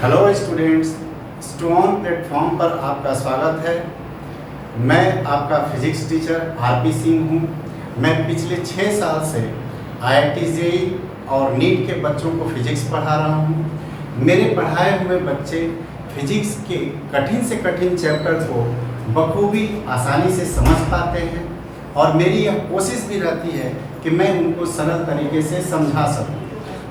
Hello students, strong platform पर आपका स्वागत है। मैं आपका फिजिक्स टीचर आरपी सिंह हूँ। मैं पिछले 6 साल से आईआईटी जेईई और नीट के बच्चों को फिजिक्स पढ़ा रहा हूँ। मेरे पढ़ाए हुए बच्चे फिजिक्स के कठिन से कठिन चैप्टर को बखूबी आसानी से समझ पाते हैं और मेरी यह कोशिश भी रहती है कि मैं उनको सरल तरीके से समझा सकूँ।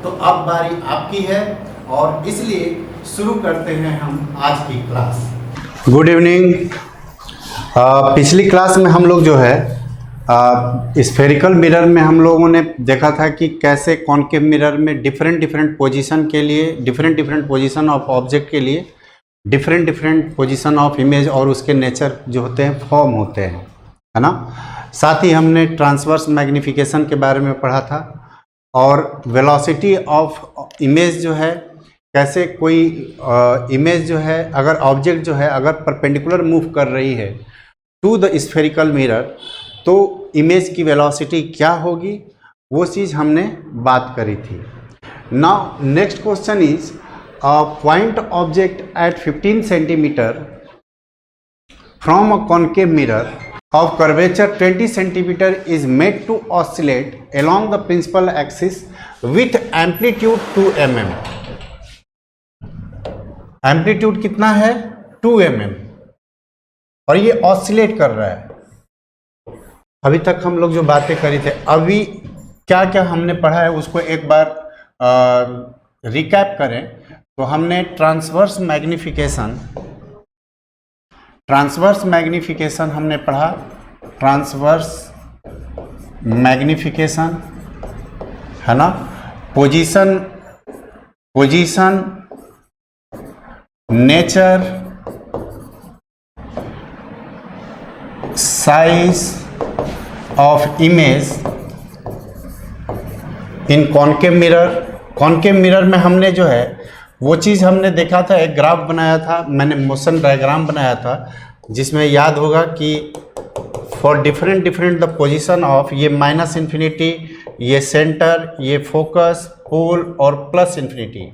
तो अब बारी आपकी है और इसलिए शुरू करते हैं हम आज की क्लास। Good evening. पिछली क्लास में हम लोग जो है स्फेरिकल मिरर में हम लोगों ने देखा था कि कैसे कॉनकेव मिरर में डिफरेंट पोजीशन के लिए डिफरेंट पोजीशन ऑफ ऑब्जेक्ट के लिए डिफरेंट पोजीशन ऑफ इमेज और उसके नेचर जो होते हैं फॉर्म होते हैं, है ना। साथ ही हमने ट्रांसवर्स मैग्निफिकेशन के बारे में पढ़ा था और वेलोसिटी ऑफ इमेज जो है, कैसे कोई इमेज जो है अगर ऑब्जेक्ट जो है अगर परपेंडिकुलर मूव कर रही है टू द स्फेरिकल मिरर तो इमेज की वेलोसिटी क्या होगी, वो चीज़ हमने बात करी थी। Now next question is point object at 15 centimetre from a concave mirror of curvature 20 centimeter is made to oscillate along the principal axis with amplitude 2 mm. Amplitude कितना है? 2 mm और ये ऑसिलेट कर रहा है। अभी तक हम लोग जो बातें करी थे, अभी क्या क्या हमने पढ़ा है उसको एक बार रिकैप करें तो हमने ट्रांसवर्स मैग्निफिकेशन हमने पढ़ा। ट्रांसवर्स मैग्निफिकेशन है ना, position nature size of image in concave mirror में हमने जो है वो चीज़ हमने देखा था, एक ग्राफ बनाया था, मैंने मोशन डायग्राम बनाया था जिसमें याद होगा कि for different the position of ये -इन्फिनिटी, ये सेंटर, ये फोकस, पोल और प्लस इन्फिनिटी,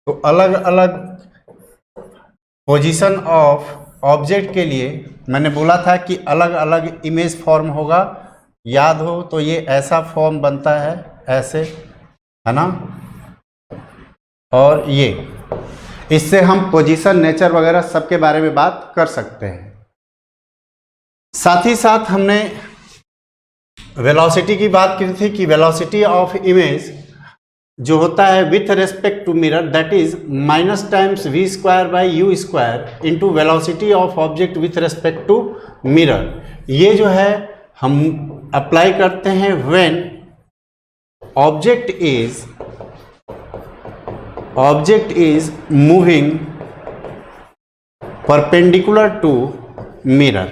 तो अलग अलग पोजीशन ऑफ ऑब्जेक्ट के लिए मैंने बोला था कि अलग अलग इमेज फॉर्म होगा। याद हो तो ये ऐसा फॉर्म बनता है, ऐसे, है ना। और ये इससे हम पोजीशन नेचर वगैरह सबके बारे में बात कर सकते हैं। साथ ही साथ हमने वेलोसिटी की बात की थी कि वेलोसिटी ऑफ इमेज जो होता है with respect to mirror that is minus times v² into velocity of object with respect to mirror. ये जो है हम अप्लाई करते हैं when object is moving perpendicular to mirror.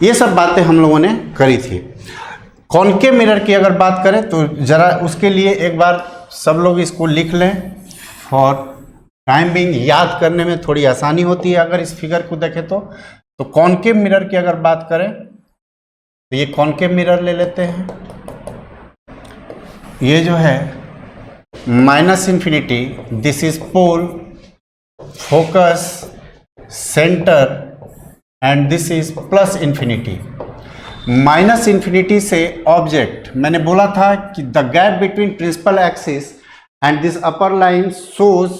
ये सब बातें हम लोगों ने करी थी। कॉनकेव मिरर की अगर बात करें तो ज़रा उसके लिए एक बार सब लोग इसको लिख लें, फॉर टाइम बिंग याद करने में थोड़ी आसानी होती है अगर इस फिगर को देखें तो कॉनकेव मिरर की अगर बात करें तो ये कॉनकेव मिरर ले लेते हैं। ये जो है -minus infinity, this is pole, focus, centre and this is plus infinity. -Minus infinity से ऑब्जेक्ट, मैंने बोला था कि the gap between principal axis and this upper line shows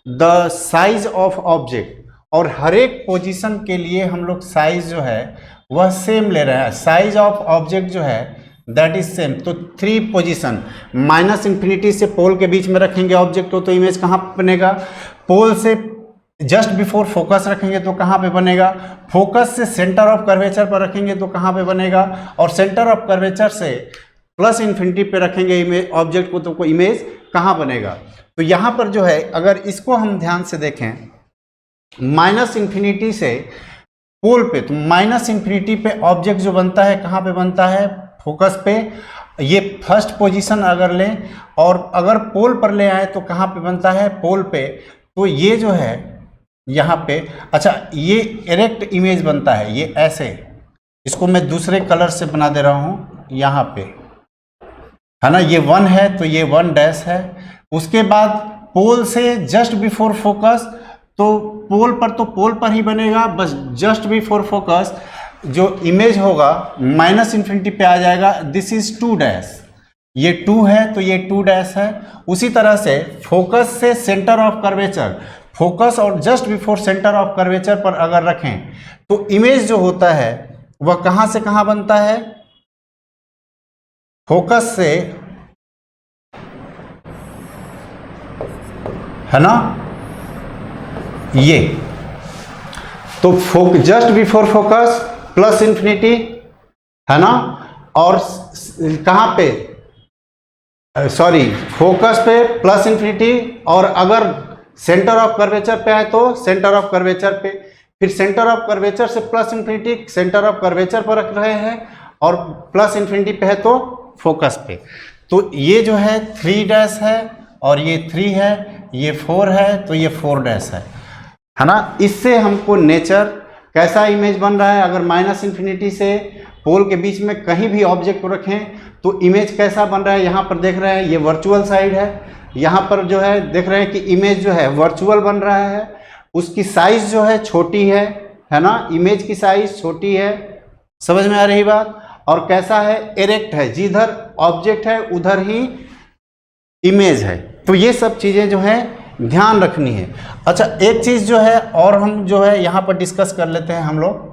the size of object, और हर एक पोजीशन के लिए हम लोग साइज जो है वह सेम ले रहे हैं। साइज ऑफ ऑब्जेक्ट जो है दैट इज सेम। तो 3 पोजीशन, -इन्फिनिटी से पोल के बीच में रखेंगे ऑब्जेक्ट को तो इमेज कहाँ बनेगा? पोल से जस्ट बिफोर फोकस रखेंगे तो कहाँ पे बनेगा? फोकस से सेंटर ऑफ कर्वेचर पर रखेंगे तो कहाँ पे बनेगा? और सेंटर ऑफ कर्वेचर से प्लस इन्फिनिटी पे रखेंगे इमेज ऑब्जेक्ट को तो कोई इमेज कहाँ बनेगा? तो यहाँ पर जो है अगर इसको हम ध्यान से देखें, -इन्फिनिटी से पोल पे, तो -इन्फिनिटी पे ऑब्जेक्ट जो बनता है कहाँ पे बनता है? फोकस पे। ये फर्स्ट पोजीशन अगर लें और अगर पोल पर ले आए तो कहाँ पे बनता है? पोल पे। तो ये जो है यहाँ पे, अच्छा ये इरेक्ट इमेज बनता है, ये ऐसे, इसको मैं दूसरे कलर से बना दे रहा हूँ यहाँ पे, है ना। ये 1 है तो ये 1 डैश है। उसके बाद पोल से जस्ट बिफोर फोकस, तो पोल पर ही बनेगा, बस जस्ट बिफोर फोकस जो इमेज होगा -∞ पे आ जाएगा। दिस इज 2 डैश, ये 2 है तो ये 2 डैश है। उसी तरह से फोकस से सेंटर ऑफ कर्वेचर, फोकस और just before centre of curvature पर अगर रखें तो इमेज जो होता है वह कहां से कहां बनता है, फोकस से, है ना, ये तो जस्ट बिफोर फोकस +∞, है ना, और कहां पे, सॉरी, फोकस पे +∞, और अगर सेंटर ऑफ कर्वेचर पे है तो सेंटर ऑफ कर्वेचर पे, फिर सेंटर ऑफ कर्वेचर से +∞, सेंटर ऑफ कर्वेचर पर रख रहे हैं, और +∞ पे है तो फोकस पे। तो ये जो है 3 डैश है, और ये 3 है, ये 4 है, तो ये 4 डैश है ना। इससे हमको नेचर कैसा इमेज बन रहा है, अगर -∞ से पोल के बीच में कहीं भी ऑब्जेक्ट को रखें तो इमेज कैसा बन रहा है, यहाँ पर देख रहे हैं ये वर्चुअल साइड है, यहाँ पर जो है देख रहे हैं कि इमेज जो है वर्चुअल बन रहा है, उसकी साइज जो है छोटी है ना, इमेज की साइज छोटी है, समझ में आ रही बात। और कैसा है, एरेक्ट है, जिधर ऑब्जेक्ट है उधर ही इमेज है। तो ये सब चीज़ें जो है ध्यान रखनी है। अच्छा, एक चीज जो है और हम जो है यहां पर डिस्कस कर लेते हैं हम लोग,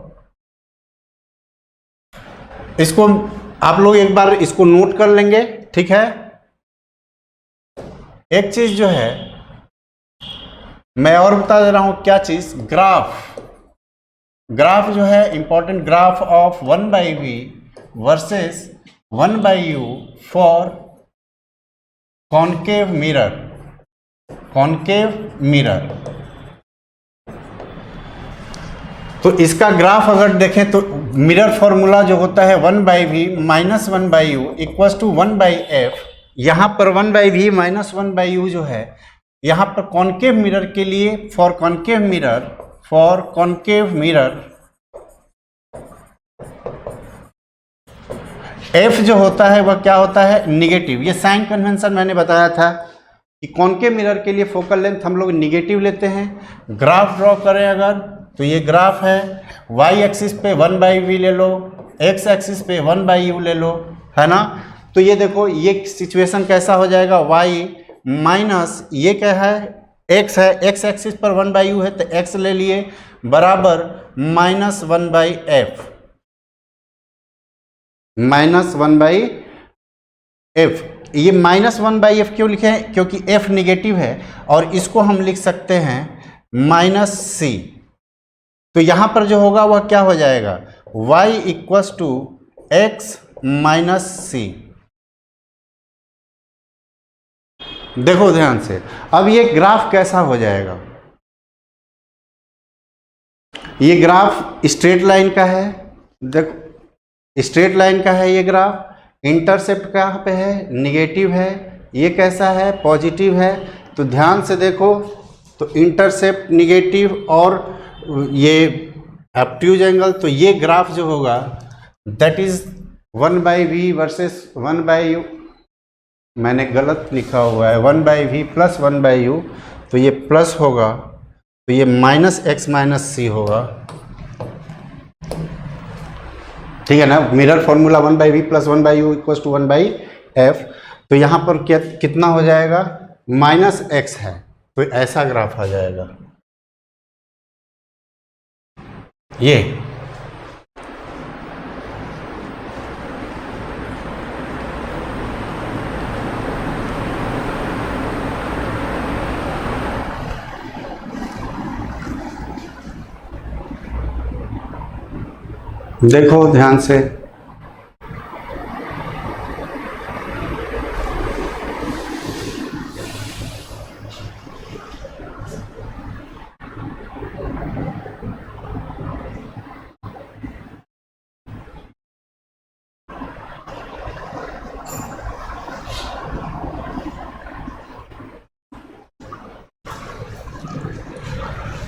इसको आप लोग एक बार इसको नोट कर लेंगे, ठीक है। एक चीज जो है मैं और बता दे रहा हूं, क्या चीज, ग्राफ जो है important, graph of 1/v versus 1/u for concave mirror. तो इसका ग्राफ अगर देखें तो मिरर फॉर्मूला जो होता है 1/v - 1/u = 1/f। यहाँ पर 1/v - 1/u जो है, यहाँ पर कॉनकेव मिरर के लिए, फॉर कॉनकेव मिरर f जो होता है वह क्या होता है, निगेटिव। ये साइन कन्वेंशन मैंने बताया था कि कॉनकेव मिरर के लिए फोकल लेंथ हम लोग निगेटिव लेते हैं। ग्राफ ड्रॉ करें अगर तो ये ग्राफ है, y एक्सिस पे 1/v ले लो, x एक्सिस पे 1/u ले लो, है ना। तो ये देखो ये सिचुएशन कैसा हो जाएगा, y माइनस ये क्या है, x है, x एक्सिस पर 1/u है तो x ले लिए, बराबर -1/f, -1/f। ये -1/f क्यों लिखे हैं, क्योंकि f निगेटिव है, और इसको हम लिख सकते हैं -c। तो यहां पर जो होगा वह क्या हो जाएगा, y = x - c। देखो ध्यान से, अब ये ग्राफ कैसा हो जाएगा, ये ग्राफ स्ट्रेट लाइन का है, देखो स्ट्रेट लाइन का है ये ग्राफ, इंटरसेप्ट कहाँ पे है, निगेटिव है, ये कैसा है, पॉजिटिव है। तो ध्यान से देखो, तो इंटरसेप्ट निगेटिव और ये ऑब्ट्यूज एंगल, तो ये ग्राफ जो होगा that is 1/v versus 1/u, मैंने गलत लिखा हुआ है, 1/v + 1/u, तो ये प्लस होगा, तो ये -x - c होगा, ठीक है ना। Mirror formula 1/v + 1/u = 1/f। तो यहाँ पर क्या कितना हो जाएगा, -x है, तो ऐसा ग्राफ आ जाएगा ये। देखो ध्यान से,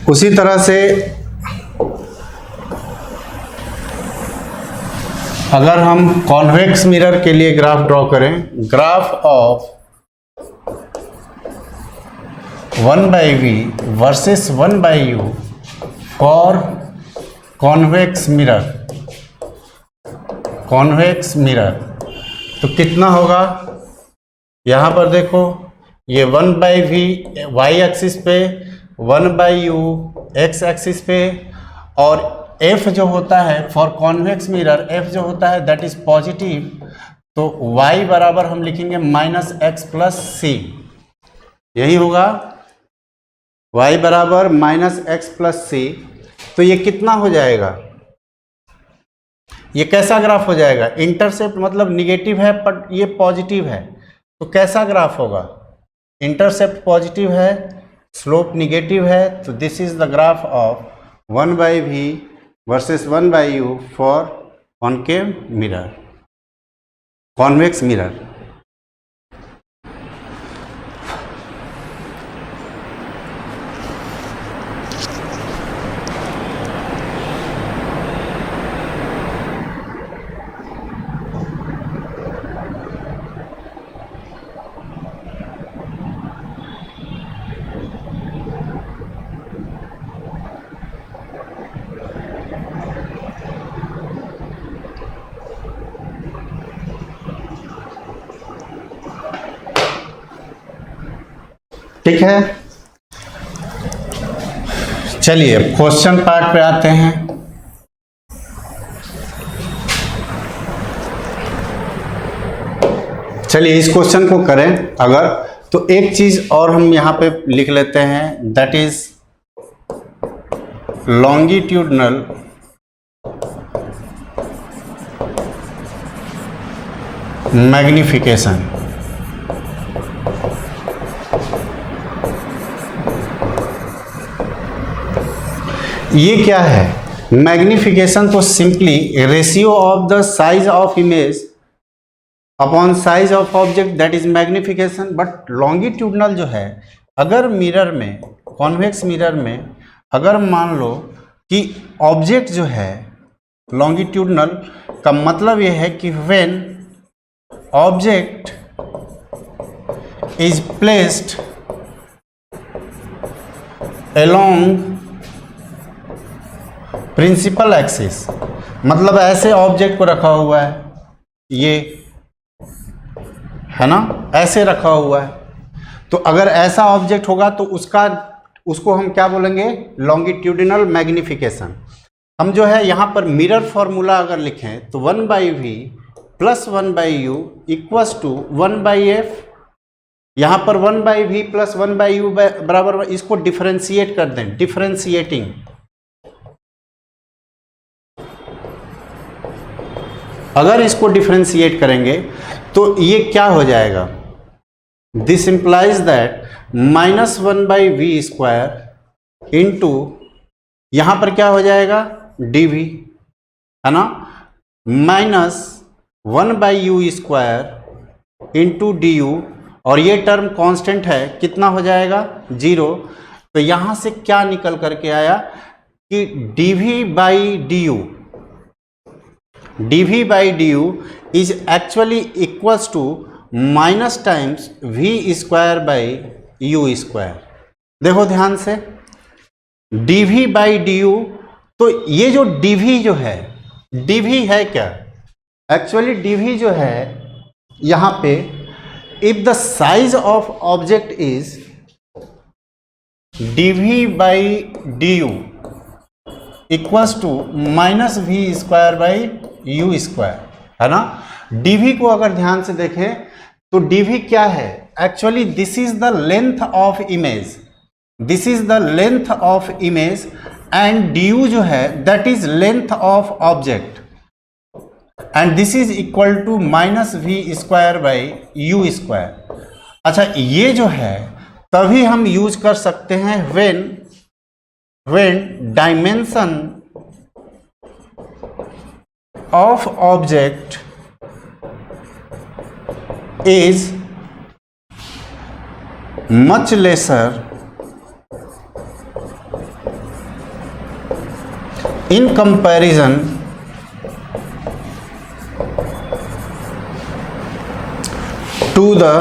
उसी तरह से अगर हम कॉन्वेक्स मिरर के लिए ग्राफ ड्रॉ करें, graph of 1/v versus 1/u for convex mirror, convex mirror, तो कितना होगा? यहाँ पर देखो, ये 1/v वाई एक्सिस पे, 1/u एक्स एक्सिस पे, और f जो होता है फॉर कॉन्वेक्स मिरर, f जो होता है दैट इज पॉजिटिव, तो y बराबर हम लिखेंगे -x+c, यही होगा, y बराबर -x+c। तो ये कितना हो जाएगा? ये कैसा ग्राफ हो जाएगा? इंटरसेप्ट मतलब निगेटिव है पर ये पॉजिटिव है, तो कैसा ग्राफ होगा? इंटरसेप्ट पॉजिटिव है, स्लोप निगेटिव है, तो this is the graph of 1/v versus 1/u for concave mirror, convex mirror. ठीक है, चलिए क्वेश्चन पार्ट पे आते हैं। चलिए इस क्वेश्चन को करें अगर, तो एक चीज और हम यहां पे लिख लेते हैं, दैट इज लॉन्गिट्यूडनल मैग्निफिकेशन। ये क्या है? मैग्निफिकेशन तो simply ratio of the size of image upon size of object, that is magnification. But longitudinal जो है, अगर मिरर में, कॉन्वेक्स मिरर में अगर मान लो कि ऑब्जेक्ट जो है लॉन्गिट्यूडनल, का मतलब यह है कि when object is placed along principal axis, मतलब ऐसे ऑब्जेक्ट को रखा हुआ है, ये है ना, ऐसे रखा हुआ है, तो अगर ऐसा ऑब्जेक्ट होगा तो उसको हम क्या बोलेंगे? Longitudinal magnification. हम जो है यहाँ पर मिरर फॉर्मूला अगर लिखें तो 1/v plus 1/u equals to 1/f, यहाँ पर 1/v प्लस 1/u बराबर, इसको डिफरेंशिएट कर दें, डिफरेंशिएटिंग, अगर इसको डिफरेंशिएट करेंगे तो ये क्या हो जाएगा? This implies that -1/v² into, यहां पर क्या हो जाएगा? dv, है ना, -1/u² इंटू du, और ये टर्म कांस्टेंट है, कितना हो जाएगा? 0। तो यहां से क्या निकल करके आया कि dv/du is actually equals to minus times v²/u²। देखो ध्यान से, dv/du, तो ये जो dv जो है, dv है क्या? एक्चुअली dv जो है यहां पे, if the size of object is dv/du equals to -v²/u², है ना। dv को अगर ध्यान से देखें तो dv क्या है? Actually this is the length of image, this is the length of image, and du जो है that is length of object, and this is equal to -v²/u²। अच्छा, ये जो है तभी हम यूज कर सकते हैं when dimension of object is much lesser in comparison to the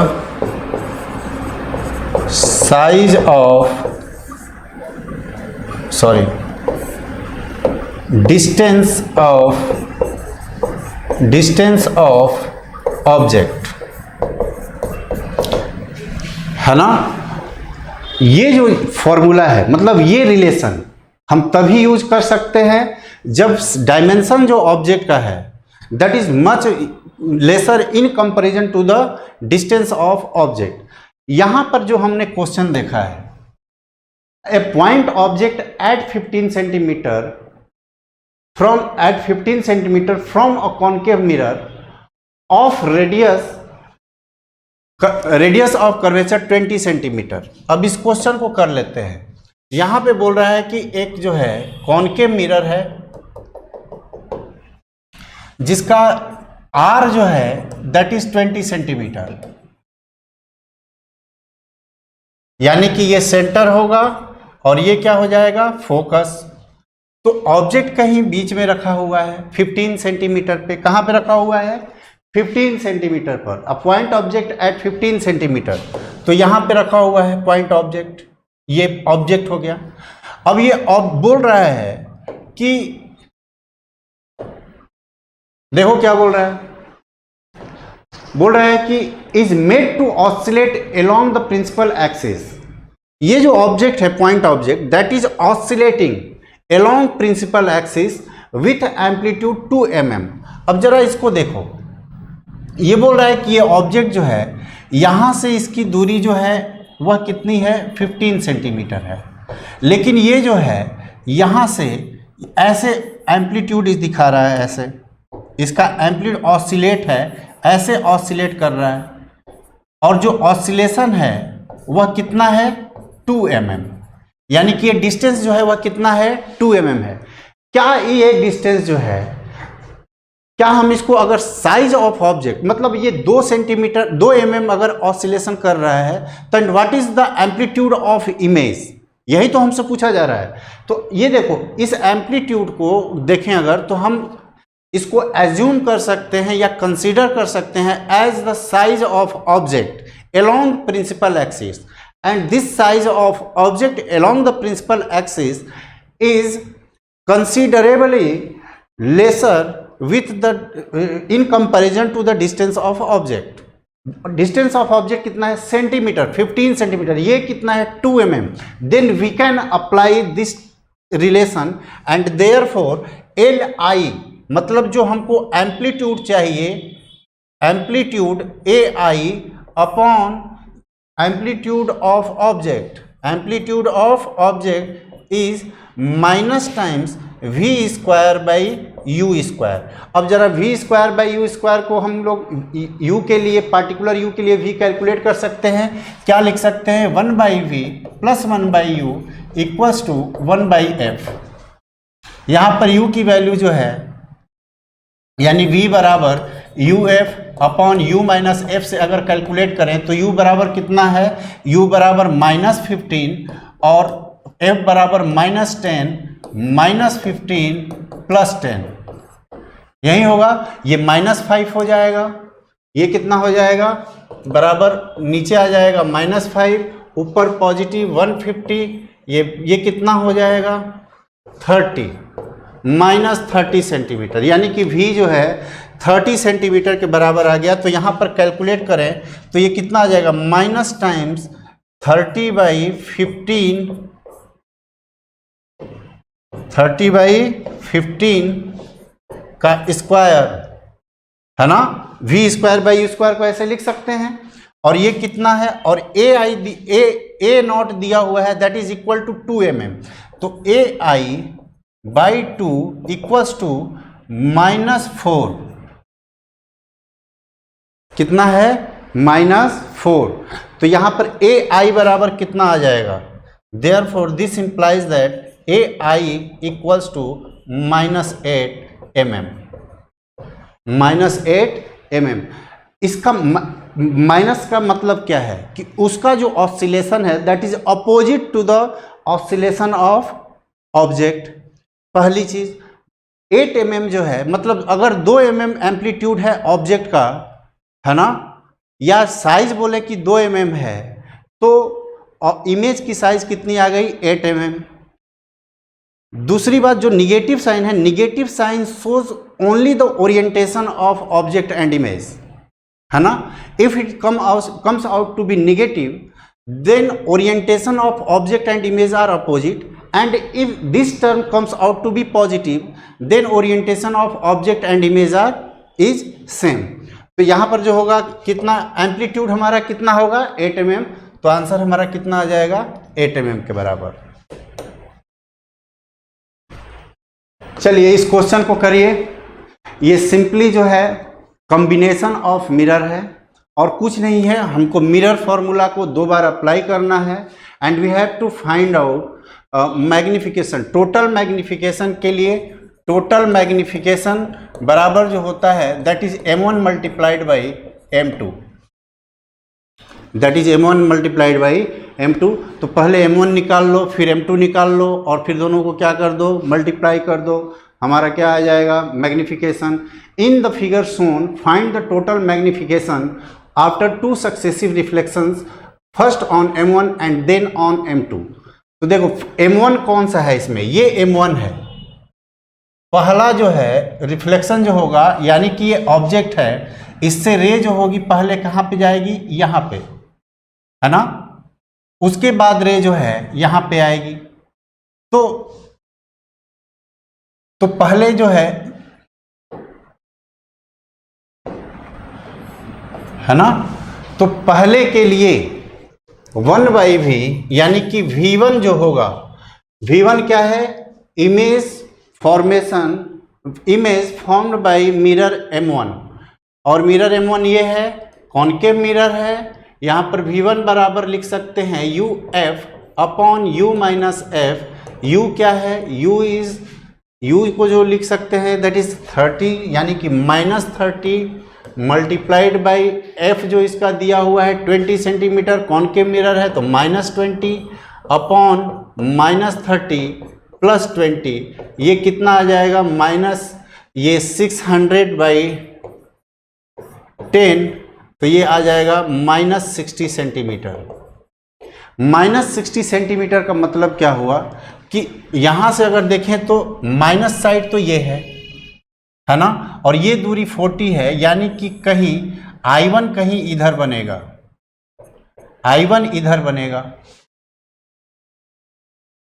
size of distance of object, है ना। ये जो फॉर्मूला है, मतलब ये रिलेशन हम तभी यूज कर सकते हैं जब डायमेंशन जो ऑब्जेक्ट का है that is much lesser in comparison to the distance of object. यहां पर जो हमने क्वेश्चन देखा है, a point object at 15 centimetre from a concave mirror of radius of curvature 20 centimetre. अब इस क्वेश्चन को कर लेते हैं। यहां पे बोल रहा है कि एक जो है कॉन्केव मिरर है जिसका आर जो है दैट इज 20 सेंटीमीटर, यानी कि ये सेंटर होगा और ये क्या हो जाएगा, फोकस। तो ऑब्जेक्ट कहीं बीच में रखा हुआ है 15 सेंटीमीटर पे। कहां पे रखा हुआ है, 15 सेंटीमीटर पर। A point object at 15 centimetre, तो यहां पे रखा हुआ है पॉइंट ऑब्जेक्ट, ये ऑब्जेक्ट हो गया। अब ये बोल रहा है कि देखो क्या बोल रहा है, बोल रहा है कि is made to oscillate along the principal axis. ये जो ऑब्जेक्ट है point object that is oscillating along principal axis with amplitude 2 mm। अब जरा इसको देखो, ये बोल रहा है कि ये ऑब्जेक्ट जो है यहां से इसकी दूरी जो है वह कितनी है, 15 सेंटीमीटर है। लेकिन ये जो है यहां से ऐसे एम्पलीट्यूड इस दिखा रहा है, ऐसे इसका एम्पलीट्यूड ऑसिलेट है, ऐसे ऑसिलेट कर रहा है। और जो ऑसिलेशन है वह कितना है, 2 mm, यानी कि ये डिस्टेंस जो है वह कितना है, 2 mm है। क्या ये डिस्टेंस जो है, क्या हम इसको अगर साइज ऑफ ऑब्जेक्ट, मतलब ये 2 सेंटीमीटर 2 mm अगर ऑसिलेशन कर रहा है तो what is the amplitude of image, यही तो हमसे पूछा जा रहा है। तो ये देखो, इस एम्पलीट्यूड को देखें अगर, तो हम इसको एज्यूम कर सकते हैं या कंसीडर कर सकते हैं as the size of object along principal axis, and this size of object along the principal axis is considerably lesser with the in comparison to the distance of object। Distance of object कितना है, centimetre, 15 centimetre, ये कितना है, 2 mm। Then we can apply this relation and therefore LI, मतलब जो हमको amplitude चाहिए, amplitude AI upon amplitude of object, amplitude of object is minus times V square by U square. अब जरा V square by U square को हम लोग U के लिए, पार्टिकुलर U के लिए V कैलकुलेट कर सकते हैं। क्या लिख सकते हैं, 1 by V plus 1 by U equals to 1 by F। यहाँ पर U की वैल्यू जो है, यानी V बराबर UF upon U minus F से अगर कैलकुलेट करें तो U बराबर कितना है, U बराबर -15 और F बराबर -10 -15 प्लस 10, यही होगा। ये -5 हो जाएगा, ये कितना हो जाएगा, बराबर नीचे आ जाएगा -5, ऊपर पॉजिटिव 150, ये कितना हो जाएगा, 30 -30 सेंटीमीटर, यानी कि V जो है 30 सेंटीमीटर के बराबर आ गया। तो यहाँ पर कैलकुलेट करें तो ये कितना आ जाएगा, माइनस टाइम्स 30 बाई 15, 30 बाई 15 का स्क्वायर, है ना। V square by U square को ऐसे लिख सकते हैं। और ये कितना है, और A नॉट दिया हुआ है that is equal to 2 mm। तो AI बाई 2 इक्वल्स टू -4, कितना है, -4। तो यहां पर AI बराबर कितना आ जाएगा, therefore this implies that AI equals to -8 mm, -8 mm। इसका माइनस का मतलब क्या है कि उसका जो ऑसिलेशन है that is opposite to the oscillation of object. पहली चीज 8 mm जो है, मतलब अगर 2 mm एम्पलीट्यूड है ऑब्जेक्ट का, है ना, या साइज बोले कि 2 mm है, तो और इमेज की साइज कितनी आ गई 8 mm। दूसरी बात, जो निगेटिव साइन है, negative sign shows only the orientation of object and image, है ना। If it comes out to be negative, then orientation of object and image are opposite, and if this term comes out to be positive, then orientation of object and image is same। तो यहाँ पर जो होगा कितना amplitude हमारा कितना होगा 8 mm, तो आंसर हमारा कितना आ जाएगा 8 mm के बराबर। चलिए इस क्वेश्चन को करिए। ये सिंपली जो है कॉम्बिनेशन ऑफ मिरर है और कुछ नहीं है, हमको मिरर फॉर्मूला को 2 बार अप्लाई करना है and we have to find out magnification. Total magnification के लिए टोटल मैग्निफिकेशन बराबर जो होता है that is m1 multiplied by m2, that is m1 multiplied by m2। तो पहले m1 निकाल लो, फिर m2 निकाल लो और फिर दोनों को क्या कर दो, मल्टीप्लाई कर दो। हमारा क्या आ जाएगा magnification. In the figure shown find the total magnification after 2 successive reflections, first on m1 and then on m2। तो देखो m1 कौन सा है इसमें, ये m1 है। पहला जो है रिफ्लेक्शन जो होगा, यानी कि ये ऑब्जेक्ट है, इससे रे जो होगी पहले कहाँ पे जाएगी, यहाँ पे, है ना। उसके बाद रे जो है यहाँ पे आएगी। तो पहले जो है ना, तो पहले के लिए 1/v यानी कि v1 जो होगा, v1 क्या है, image formation, image formed by mirror m1, और मिरर m1 ये है कॉनकेव मिरर है। यहाँ पर v1 बराबर लिख सकते हैं uf upon u minus f। u क्या है, u को जो लिख सकते हैं दैट इज 30 यानी कि -30 मल्टीप्लाइड बाई f जो इसका दिया हुआ है 20 सेंटीमीटर, कॉनकेव मिरर है तो -20 अपॉन -30 प्लस 20, ये कितना आ जाएगा माइनस ये 600 बाई 10, तो ये आ जाएगा -60 सेंटीमीटर। -60 सेंटीमीटर का मतलब क्या हुआ कि यहाँ से अगर देखें तो माइनस साइड तो ये है ना, और ये दूरी 40 है, यानी कि कहीं I1 कहीं इधर बनेगा, I1 इधर बनेगा।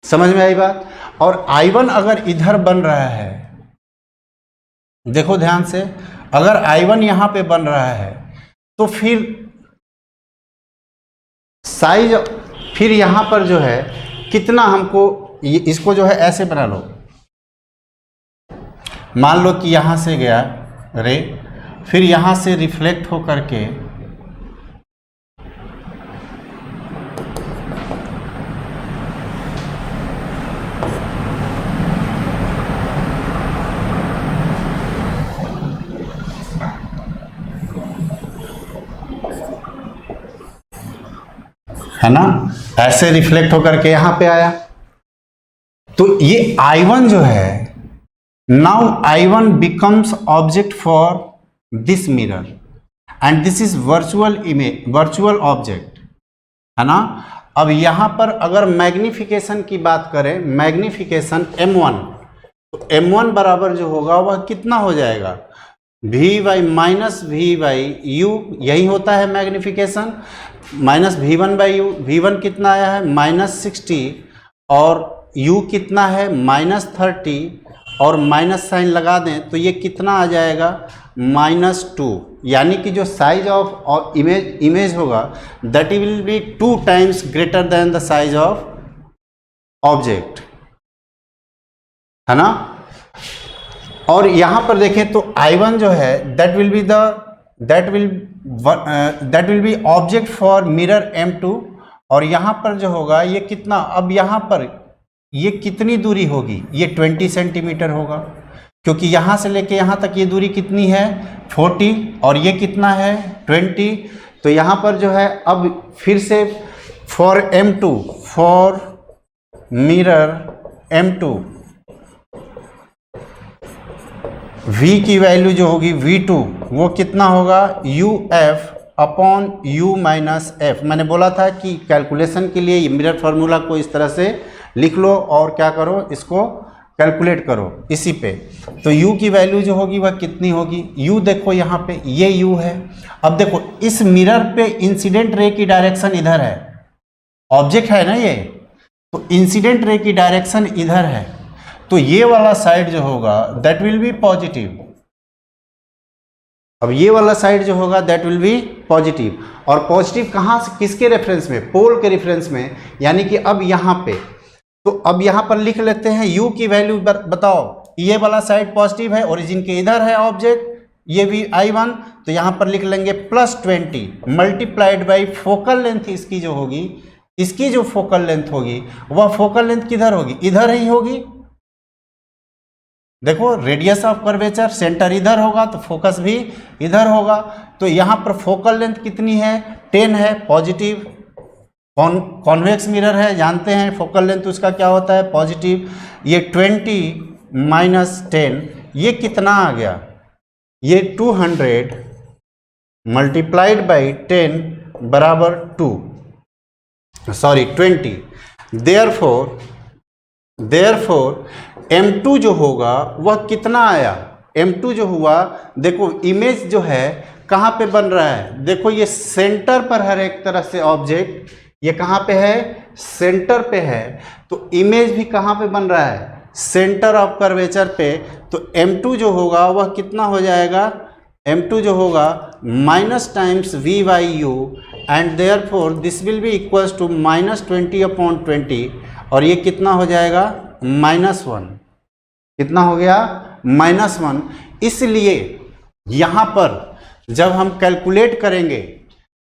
समझ में आई बात। और I1 अगर इधर बन रहा है, देखो ध्यान से, अगर I1 यहां पे बन रहा है तो फिर साइज, फिर यहां पर जो है कितना हमको, इसको जो है ऐसे बना लो, मान लो कि यहाँ से गया रे, फिर यहाँ से रिफ्लेक्ट हो करके है ना, ऐसे रिफ्लेक्ट होकर के यहाँ पे आया। तो ये I1 जो है, now I1 becomes object for this mirror and this is virtual image, virtual object, है ना। अब यहाँ पर अगर मैग्निफिकेशन की बात करें, मैग्निफिकेशन m1, तो m1 बराबर जो होगा वह कितना हो जाएगा, v/-v/u, यही होता है मैग्निफिकेशन, -v1/u। v1 कितना आया है -60 और u कितना है -30, और माइनस साइन लगा दें तो ये कितना आ जाएगा -2, यानी कि जो साइज ऑफ इमेज होगा that will B 2 times greater than the size of object, है ना। और यहाँ पर देखें तो I1 जो है that will B object for mirror m2, और यहाँ पर जो होगा ये कितना, अब यहाँ पर ये कितनी दूरी होगी, ये 20 सेंटीमीटर होगा, क्योंकि यहाँ से लेके यहाँ तक ये दूरी कितनी है 40, और ये कितना है 20। तो यहाँ पर जो है अब फिर से for m2, for mirror m2, v की वैल्यू जो होगी v2 वो कितना होगा uf upon you minus F. मैंने बोला था कि कैलकुलेशन के लिए ये मिरर फार्मूला को इस तरह से लिख लो और क्या करो, इसको कैलकुलेट करो इसी पे। तो u की वैल्यू जो होगी वह कितनी होगी, u देखो यहाँ पे ये u है। अब देखो इस मिरर पे इंसिडेंट रे की डायरेक्शन इधर है, ऑब्जेक्ट है ना ये, तो इंसिडेंट रे की डायरेक्शन इधर है, तो ये वाला साइड जो होगा दैट विल बी पॉजिटिव। अब ये वाला साइड जो होगा दैट विल बी पॉजिटिव, और पॉजिटिव कहाँ से, किसके रेफरेंस में, पोल के रेफरेंस में। यानी कि अब यहाँ पे, तो अब यहाँ पर लिख लेते हैं u की वैल्यू बताओ, ये वाला साइड पॉजिटिव है, ओरिजिन के इधर है ऑब्जेक्ट, ये भी I1, तो यहाँ पर लिख लेंगे +20 मल्टीप्लाइड बाई फोकल लेंथ इसकी जो होगी, इसकी जो फोकल लेंथ होगी वह फोकल लेंथ किधर होगी, इधर ही होगी। देखो रेडियस ऑफ कर्वेचर, सेंटर इधर होगा तो फोकस भी इधर होगा। तो यहाँ पर फोकल लेंथ कितनी है, 10 है, पॉजिटिव। कॉन्वेक्स मिरर है, जानते हैं फोकल लेंथ उसका क्या होता है, पॉजिटिव। ये 20 माइनस 10, ये कितना आ गया, ये 200 मल्टीप्लाइड बाई 10 बराबर 20। देयरफॉर M2 जो होगा वह कितना आया, M2 जो हुआ, देखो इमेज जो है कहाँ पे बन रहा है, देखो ये सेंटर पर हर एक तरह से ऑब्जेक्ट, ये कहाँ पे है, सेंटर पे है, तो इमेज भी कहाँ पे बन रहा है, सेंटर ऑफ कर्वेचर पे। तो M2 जो होगा वह कितना हो जाएगा, M2 जो होगा minus times V by u, and therefore this will be equals to -20/20, और ये कितना हो जाएगा, -1। कितना हो गया, -1। इसलिए यहाँ पर जब हम कैलकुलेट करेंगे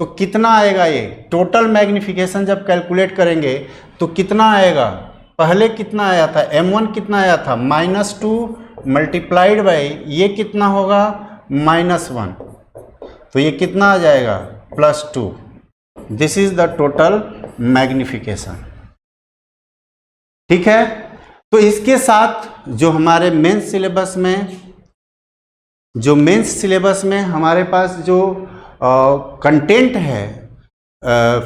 तो कितना आएगा, ये टोटल मैग्निफिकेशन जब कैलकुलेट करेंगे तो कितना आएगा, पहले कितना आया था, M1 कितना आया था, -2 मल्टीप्लाइड बाई ये कितना होगा, -1, तो ये कितना आ जाएगा, +2। This is the total magnification. ठीक है, तो इसके साथ जो हमारे मेंस सिलेबस में हमारे पास जो कंटेंट है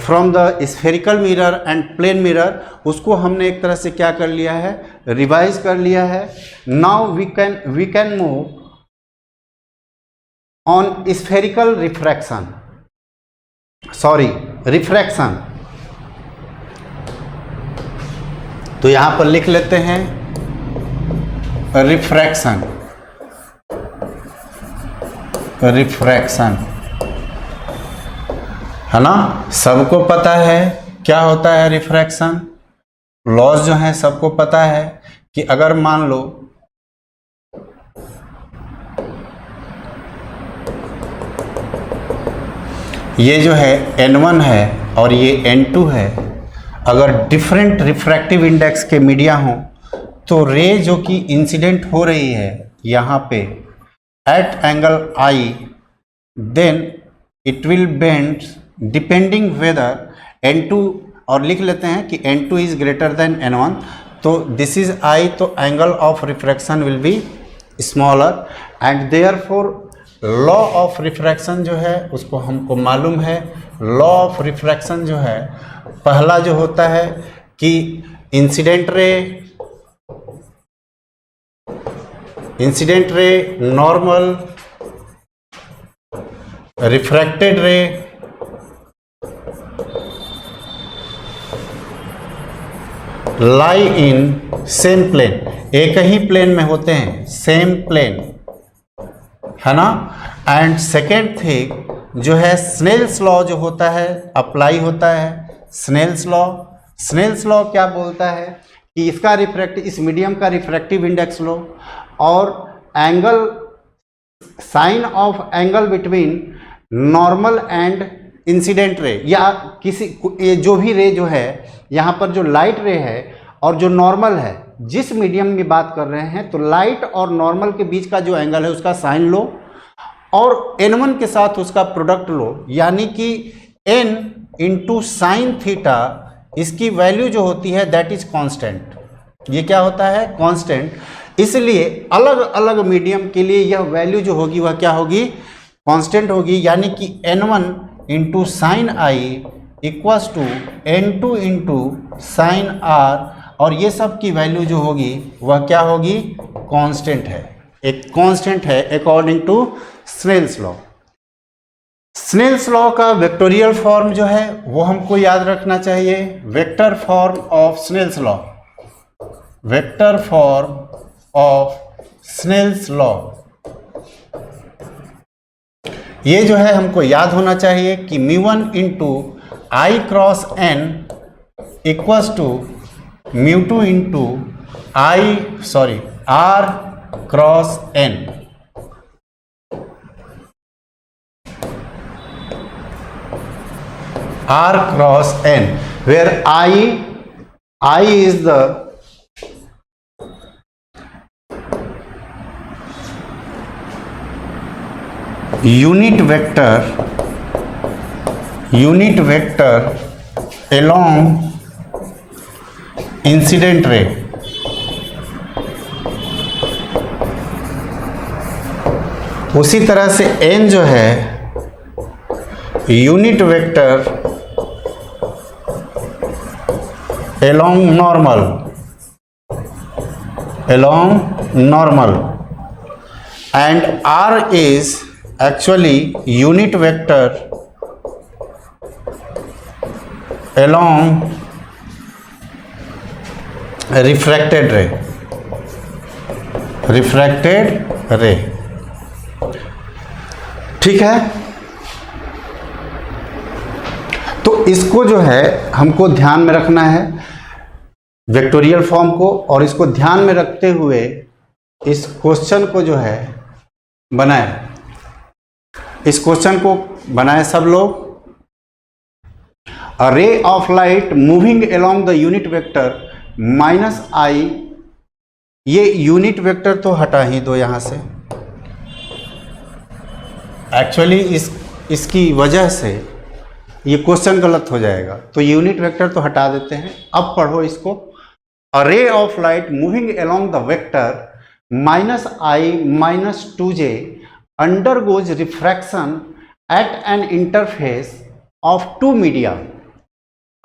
from the spherical mirror and plane mirror, उसको हमने एक तरह से क्या कर लिया है, रिवाइज कर लिया है। Now we can move on spherical refraction, तो यहाँ पर लिख लेते हैं रिफ्रैक्शन। है ना, सबको पता है क्या होता है रिफ्रैक्शन, लॉज जो है सबको पता है कि अगर मान लो ये जो है N1 है और ये N2 है, अगर डिफरेंट रिफ्रैक्टिव इंडेक्स के मीडिया हों तो रे जो कि इंसिडेंट हो रही है यहाँ पे at angle I, then it will bend depending whether N2, और लिख लेते हैं कि N2 is greater than N1, तो दिस इज I, तो angle of refraction will be smaller, and therefore law of refraction जो है उसको हमको मालूम है। लॉ ऑफ रिफ्रैक्शन जो है पहला जो होता है कि इंसिडेंट रे नॉर्मल, रिफ्रैक्टेड रे लाई इन सेम प्लेन, एक ही प्लेन में होते हैं, सेम प्लेन, है ना। एंड सेकेंड थिंग जो है स्नेल्स लॉ जो होता है अप्लाई होता है। स्नेल्स लॉ क्या बोलता है कि इसका इस मीडियम का रिफ्रैक्टिव इंडेक्स लो और angle, sine of angle between normal and incident ray, या किसी जो भी रे जो है यहाँ पर जो लाइट रे है और जो नॉर्मल है, जिस मीडियम में बात कर रहे हैं, तो लाइट और नॉर्मल के बीच का जो एंगल है उसका साइन लो और N1 के साथ उसका प्रोडक्ट लो, यानी कि N इंटू साइन थीटा, इसकी वैल्यू जो होती है दैट इज कांस्टेंट। ये क्या होता है, कांस्टेंट। इसलिए अलग अलग मीडियम के लिए यह वैल्यू जो होगी वह क्या होगी, कांस्टेंट होगी, यानी कि n1 into sine I equals to n2 into sine r, और ये सब की वैल्यू जो होगी वह क्या होगी, कांस्टेंट है, एक कांस्टेंट है according to Snell's law. Snell's law का वेक्टोरियल फॉर्म जो है वो हमको याद रखना चाहिए, vector form of Snell's law, vector form of Snell's law, ये जो है हमको याद होना चाहिए कि μ1 into i cross n equals to μ2 into r cross n। R cross n, where I is the unit vector along incident ray। उसी तरह से n जो है unit vector along normal, and R is actually unit vector along refracted ray, ठीक है। तो इसको जो है हमको ध्यान में रखना है, वेक्टोरियल फॉर्म को, और इसको ध्यान में रखते हुए इस क्वेश्चन को जो है बनाए, इस क्वेश्चन को बनाए सब लोग। A ray of light moving along the unit vector minus i, ये यूनिट वेक्टर तो हटा ही दो यहाँ से, एक्चुअली इसकी वजह से ये क्वेश्चन गलत हो जाएगा, तो यूनिट वेक्टर तो हटा देते हैं। अब पढ़ो इसको, a ray of light moving along the vector minus i minus 2j undergoes refraction at an interface of two media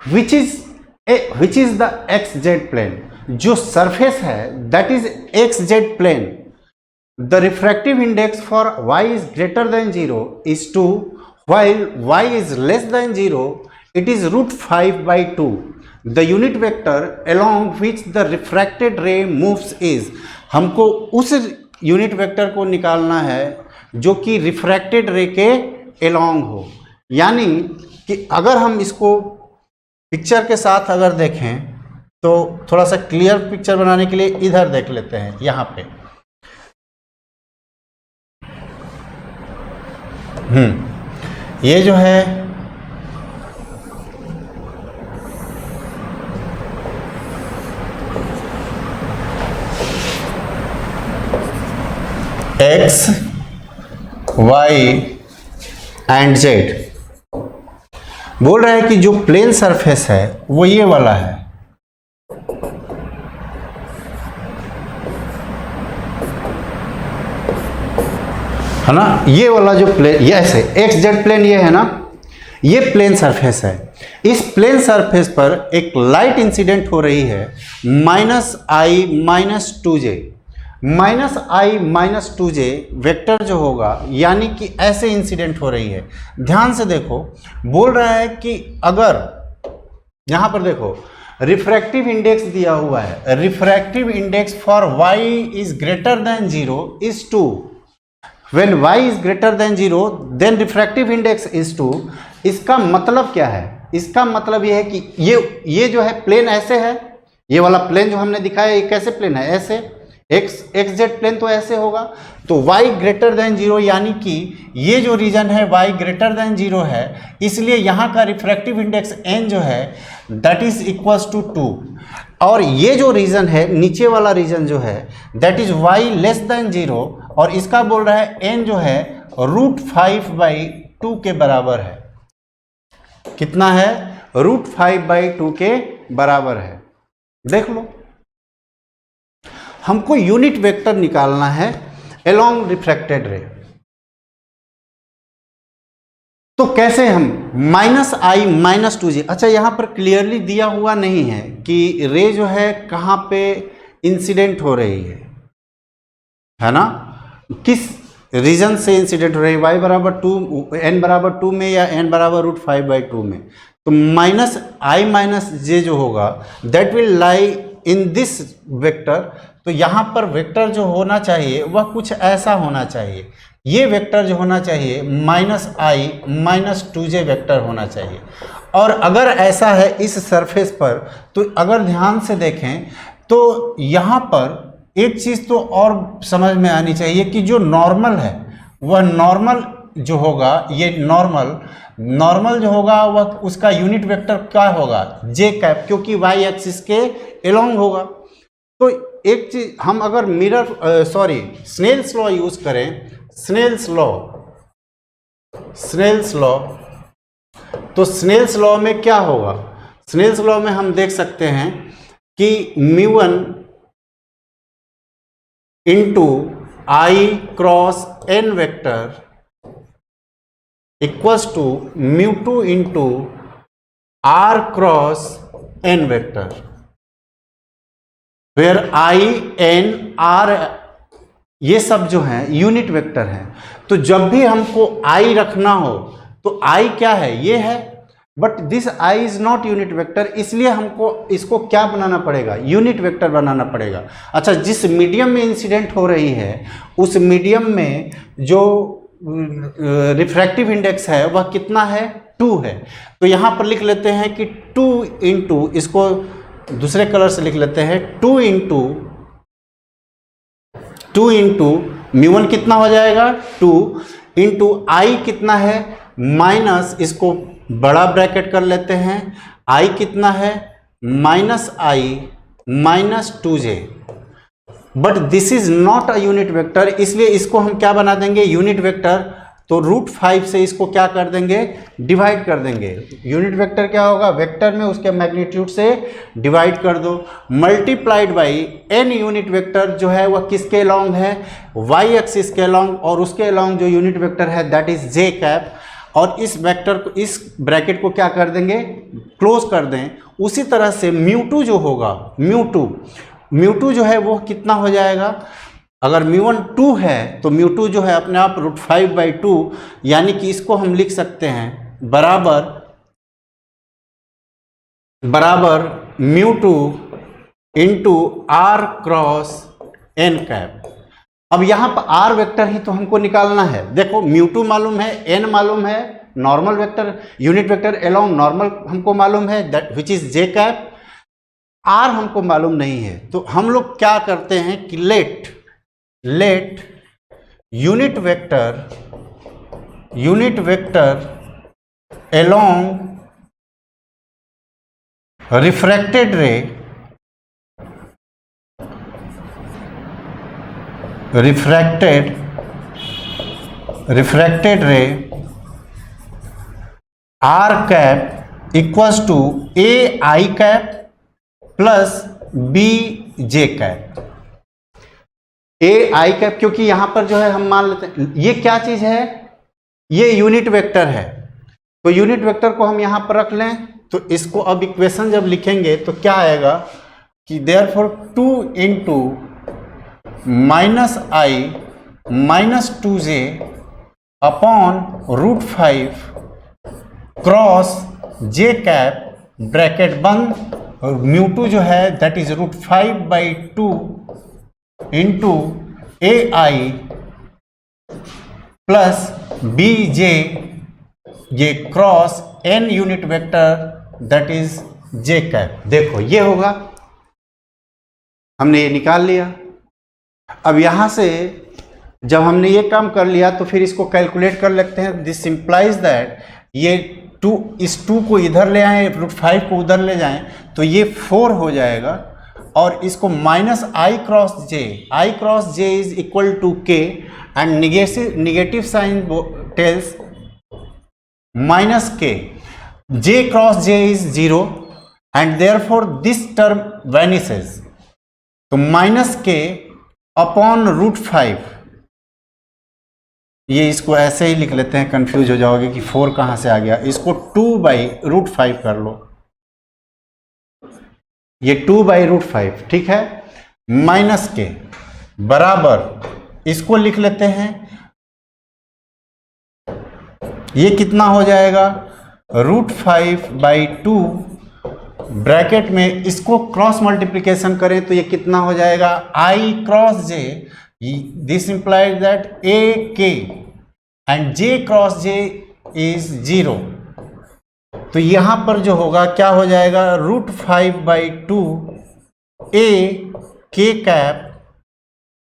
which is the x z plane. जो सरफेस है that is x z plane, the refractive index for y is greater than 0 is 2, while y is less than 0 it is √5/2। the unit vector along which the refracted ray moves is, हमको उस unit vector को निकालना है जो कि refracted रे के along हो। यानी कि अगर हम इसको पिक्चर के साथ अगर देखें तो थोड़ा सा क्लियर पिक्चर बनाने के लिए इधर देख लेते हैं, यहाँ पे ये जो है x, y एंड z बोल रहा है कि जो प्लेन सरफेस है वो ये वाला है, है ना, ये वाला जो प्लेन, ये ऐसे एक्स जेड प्लेन ये है ना, ये प्लेन सरफेस है। इस प्लेन सरफेस पर एक लाइट इंसिडेंट हो रही है -i - 2j, -i - 2j vector जो होगा यानी कि ऐसे इंसिडेंट हो रही है। ध्यान से देखो, बोल रहा है कि अगर यहां पर देखो रिफ्रैक्टिव इंडेक्स दिया हुआ है, refractive index for y is greater than 0 is 2। When y is greater than 0 then refractive index is 2। इसका मतलब क्या है? इसका मतलब ये है कि ये जो है प्लेन ऐसे है, ये वाला प्लेन जो हमने दिखाया ये कैसे प्लेन है, ऐसे एक्स जेड प्लेन तो ऐसे होगा, तो y ग्रेटर देन 0 यानी कि ये जो रीजन है y ग्रेटर देन 0 है, इसलिए यहाँ का रिफ्रैक्टिव इंडेक्स n जो है दैट इज इक्वल्स टू 2। और ये जो रीजन है नीचे वाला रीजन जो है that is y less than 0, और इसका बोल रहा है n जो है √5/2 के बराबर है। कितना है? √5/2 के बराबर है। देख लो, हमको यूनिट वेक्टर निकालना है अलोंग रिफ्रैक्टेड रे। तो कैसे हम -i-2j, अच्छा यहाँ पर क्लियरली दिया हुआ नहीं है कि रे जो है कहाँ पे इंसिडेंट हो रही है ना, किस रीजन से इंसिडेंट हो रही है, y बराबर 2, n बराबर 2 में या n बराबर √5/2 में। तो -i-j जो होगा that will lie in this vector. तो यहाँ पर वेक्टर जो होना चाहिए वह कुछ ऐसा होना चाहिए, ये वेक्टर जो होना चाहिए -i-2j वेक्टर होना चाहिए। और अगर ऐसा है इस सरफेस पर, तो अगर ध्यान से देखें तो यहाँ पर एक चीज़ तो और समझ में आनी चाहिए कि जो नॉर्मल है वह नॉर्मल जो होगा, ये नॉर्मल जो होगा वह उसका यूनिट वेक्टर क्या होगा, j कैप, क्योंकि y एक्सिस के एलोंग होगा। तो एक चीज हम अगर स्नेल्स लॉ यूज करें, स्नेल्स लॉ, तो स्नेल्स लॉ में क्या होगा, स्नेल्स लॉ में हम देख सकते हैं कि μ1 into i cross n vector equals to μ2 into r cross n vector, where i n r ये सब जो है यूनिट वेक्टर हैं। तो जब भी हमको i रखना हो तो i क्या है, ये है, but this i is not unit vector, इसलिए हमको इसको क्या बनाना पड़ेगा, यूनिट वेक्टर बनाना पड़ेगा। अच्छा, जिस मीडियम में इंसिडेंट हो रही है उस मीडियम में जो रिफ्रैक्टिव इंडेक्स है वह कितना है, 2 है। तो यहाँ पर लिख लेते हैं कि 2 इंटू, इसको दूसरे कलर से लिख लेते हैं, 2 इंटू μ1 कितना हो जाएगा, 2 इंटू आई कितना है, माइनस, इसको बड़ा ब्रैकेट कर लेते हैं, i कितना है -i-2j, but this is not a unit vector, इसलिए इसको हम क्या बना देंगे, यूनिट वेक्टर। तो √5 से इसको क्या कर देंगे, डिवाइड कर देंगे। यूनिट वेक्टर क्या होगा, वेक्टर में उसके मैग्नीट्यूड से डिवाइड कर दो, multiplied by n unit vector जो है वह किसके अलोंग है, y एक्सिस के अलोंग, और उसके अलोंग जो यूनिट वेक्टर है दैट इज j कैप। और इस वेक्टर को, इस ब्रैकेट को क्या कर देंगे, क्लोज कर दें। उसी तरह से μ2 जो होगा, μ2 जो है वो कितना हो जाएगा, अगर μ1 2 है तो μ2 जो है अपने आप √5/2, यानी कि इसको हम लिख सकते हैं बराबर μ2 into r cross n cap. अब यहाँ पर r वेक्टर ही तो हमको निकालना है। देखो μ2 मालूम है, n मालूम है, normal vector unit vector along normal हमको मालूम है that which is j cap, r हमको मालूम नहीं है। तो हम लोग क्या करते हैं कि let unit vector along refracted ray r cap equals to a i cap plus b j cap, a i cap, क्योंकि यहां पर जो है हम मान लेते हैं ये क्या चीज है, ये यूनिट वेक्टर है। तो यूनिट वेक्टर को हम यहां पर रख लें, तो इसको अब इक्वेशन जब लिखेंगे तो क्या आएगा कि therefore 2 into -i-2j upon √5 cross j cap, bracket बंद, और μ2 जो है that is √5/2 into ai plus bj, ये cross n unit vector that is j cap. देखो ये होगा, हमने ये निकाल लिया। अब यहाँ से जब हमने ये काम कर लिया तो फिर इसको कैलकुलेट कर लेते हैं। दिस सिंप्लाइज दैट ये 2, इस 2 को इधर ले आएँ, √5 को उधर ले जाएं तो ये 4 हो जाएगा, और इसको -i cross j is equal to k, and negative sign tells -k, j cross j is 0 and therefore this term vanishes. तो -k अपॉन √5, ये इसको ऐसे ही लिख लेते हैं, कंफ्यूज हो जाओगे कि 4 कहाँ से आ गया। इसको 2/√5 कर लो, ये 2/√5 ठीक है, माइनस के बराबर इसको लिख लेते हैं, ये कितना हो जाएगा √5/2 ब्रैकेट में इसको क्रॉस मल्टीप्लिकेशन करें तो ये कितना हो जाएगा I cross J, this implies that AK and J cross J is 0। तो यहां पर जो होगा क्या हो जाएगा √5/2 AK कैप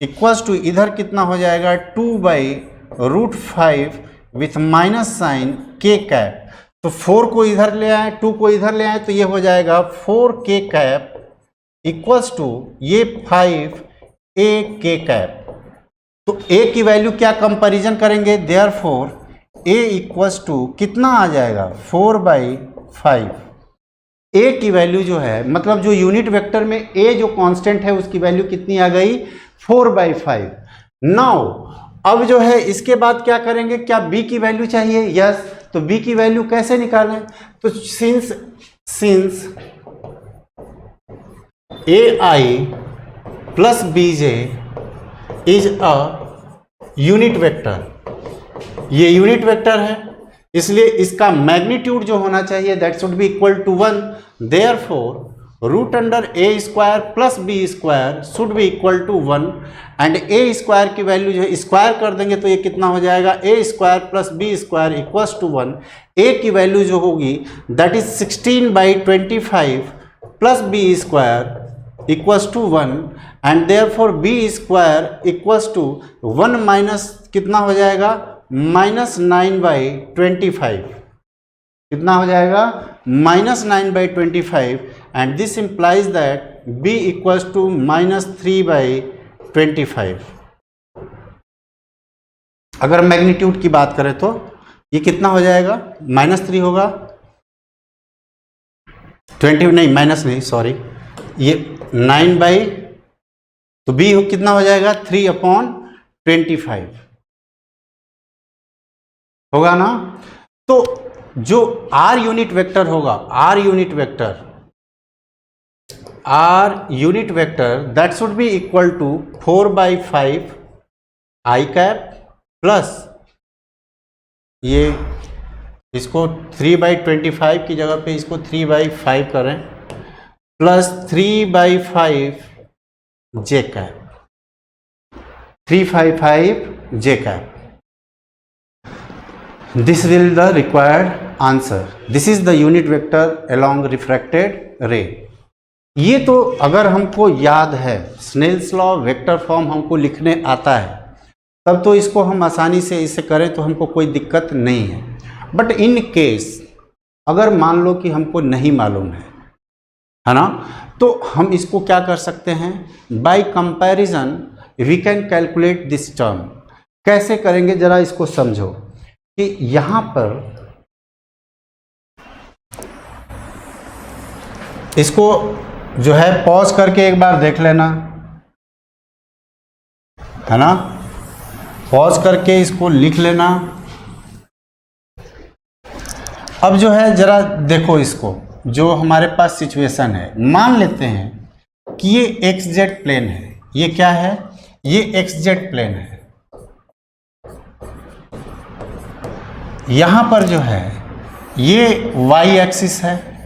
इक्वल्स टू इधर कितना हो जाएगा 2/√5 with minus sign K cap. तो 4 को इधर ले आए, 2 को इधर ले आए तो ये हो जाएगा 4K कैप इक्वल्स टू ये 5AK कैप। तो A की वैल्यू क्या कंपैरिजन करेंगे, देयरफॉर A इक्वल्स टू कितना आ जाएगा 4/5। A की वैल्यू जो है मतलब जो यूनिट वेक्टर में A जो कांस्टेंट है उसकी वैल्यू कितनी आ गई 4/5। नाउ अब जो है इसके बाद क्या करेंगे, क्या B की वैल्यू चाहिए, यस। तो B की वैल्यू कैसे निकालें, तो since AI plus BJ is a unit vector, ये यूनिट वेक्टर है इसलिए इसका मैग्नीट्यूड जो होना चाहिए that should be equal to 1, therefore √A² plus B² should be equal to 1 and A² की वैल्यू जो है स्क्वायर कर देंगे तो ये कितना हो जाएगा A² plus B² equals to 1। A की वैल्यू जो होगी that is 16/25 plus B² equals to 1 and therefore B² equals to 1 minus कितना हो जाएगा -9/25, कितना हो जाएगा -9/25 and this implies that B equals to -3/25। अगर मैग्नीट्यूड की बात करें तो ये कितना हो जाएगा -3 होगा 20 नहीं माइनस नहीं सॉरी ये 9 तो B कितना हो जाएगा 3/25 होगा ना। तो जो R यूनिट वेक्टर होगा R unit vector that should be equal to 4/5 I cap plus ये इसको 3/25 की जगह पे इसको 3/5 करें plus 3/5 J cap 3/5 J cap. This will the required answer. This is the unit vector along refracted ray. ये तो अगर हमको याद है स्नेल्स लॉ वेक्टर फॉर्म हमको लिखने आता है तब तो इसको हम आसानी से इसे करें तो हमको कोई दिक्कत नहीं है। बट इन केस अगर मान लो कि हमको नहीं मालूम है ना, तो हम इसको क्या कर सकते हैं by comparison we can calculate this term. कैसे करेंगे जरा इसको समझो कि यहां पर इसको जो है पॉज करके एक बार देख लेना है ना, पॉज करके इसको लिख लेना। अब जो है जरा देखो इसको, जो हमारे पास सिचुएशन है मान लेते हैं कि ये XZ प्लेन है, ये क्या है ये XZ प्लेन है। यहां पर जो है ये Y एक्सिस है,